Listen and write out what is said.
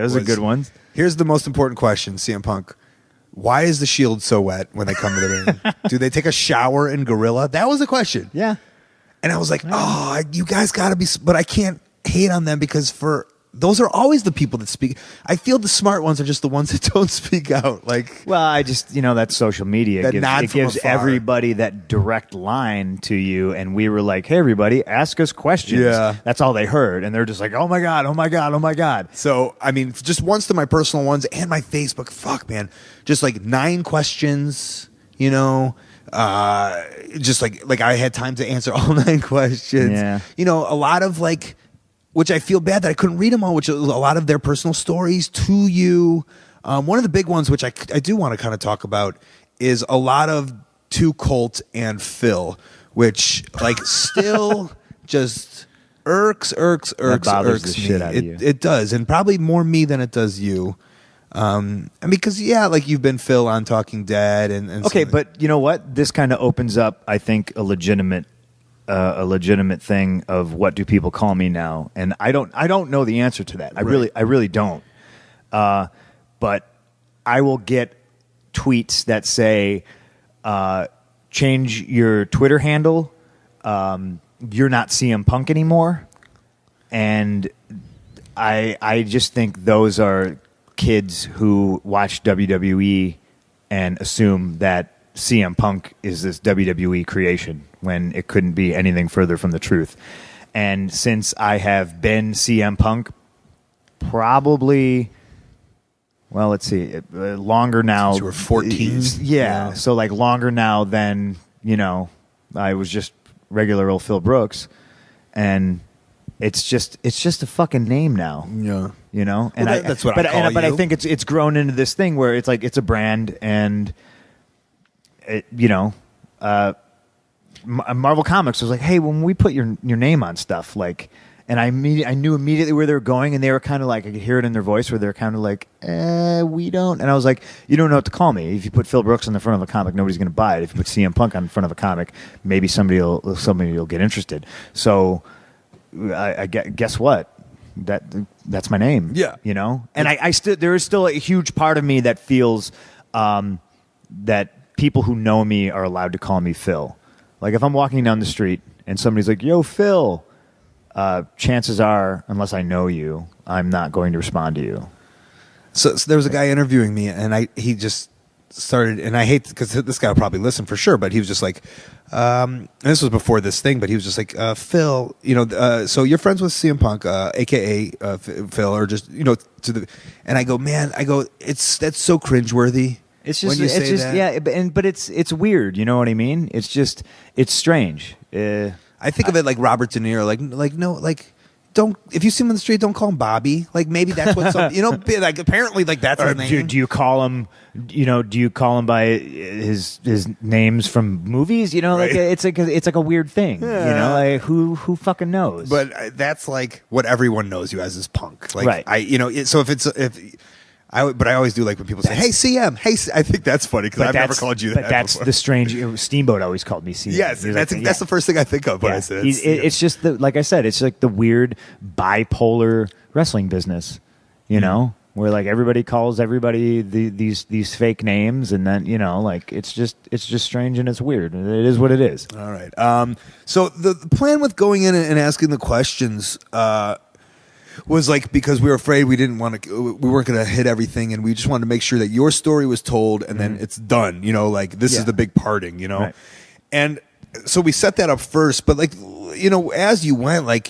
Those are good ones. Here's the most important question, CM Punk. Why is the Shield so wet when they come to the ring? Do they take a shower in Gorilla? That was the question. Yeah. And I was like, oh, you guys got to be, but I can't hate on them because those are always the people that speak. I feel the smart ones are just the ones that don't speak out. Like, well, I just, that's social media. It gives everybody that direct line to you. And we were like, hey, everybody, ask us questions. Yeah. That's all they heard. And they're just like, oh my God, oh my God, oh my God. So, I mean, just once to my personal ones and my Facebook, fuck, man. Just like 9 questions, just like I had time to answer all 9 questions. Yeah. A lot of like, which I feel bad that I couldn't read them all, which is a lot of their personal stories to you. One of the big ones, which I do want to kind of talk about, is a lot of To Colt and Phil, which like still just irks bothers the me. shit out of you. It does, and probably more me than it does you. And because like you've been Phil on Talking Dead and okay, but you know what? This kind of opens up, I think, a legitimate thing of what do people call me now, and I don't know the answer to that. I really don't. But I will get tweets that say, change your Twitter handle. You're not CM Punk anymore, and I just think those are kids who watch WWE and assume that CM Punk is this WWE creation when it couldn't be anything further from the truth. And since I have been CM Punk probably, well, let's see, longer now. Since you were 14? Yeah. So like longer now than, I was just regular old Phil Brooks. And it's just a fucking name now. Yeah. And that's what I call you. But I think it's grown into this thing where it's like it's a brand, and Marvel Comics was like, hey, when we put your name on stuff, like, and I knew immediately where they were going, and they were kind of like, I could hear it in their voice where they're kind of like, we don't, and I was like, you don't know what to call me. If you put Phil Brooks on the front of a comic, nobody's going to buy it. If you put CM Punk on the front of a comic, maybe somebody will get interested. So I guess what? That's my name. Yeah. And I still, there is still a huge part of me that feels that people who know me are allowed to call me Phil. Like if I'm walking down the street and somebody's like, yo, Phil, chances are, unless I know you, I'm not going to respond to you. So there was a guy interviewing me, and he just started, and I hate, because this guy will probably listen for sure, but he was just like, and this was before this thing, but he was just like, Phil, so you're friends with CM Punk, aka Phil, or just, and I go, man, that's so cringeworthy. It's just, yeah, but it's weird. You know what I mean? It's strange. I think of it like Robert De Niro, don't, if you see him on the street, don't call him Bobby. Like maybe that's what like apparently like that's his name. Do you call him? Do you call him by his names from movies? Like right. it's like a weird thing. Yeah. Like who fucking knows? But that's like what everyone knows you as is Punk. Like right. So but I always do like when people say, "Hey CM," I think that's funny because I've never called you that. But that's before. the strange. Steamboat always called me CM. Yes, that's the first thing I think of when I say it. It's just like I said, it's like the weird bipolar wrestling business, where like everybody calls everybody these fake names, and then like it's just strange and it's weird. It is what it is. All right. So the plan with going in and asking the questions was like, because we were afraid we weren't going to hit everything, and we just wanted to make sure that your story was told and then it's done, like this is the big parting, Right. And so we set that up first, but like, as you went, like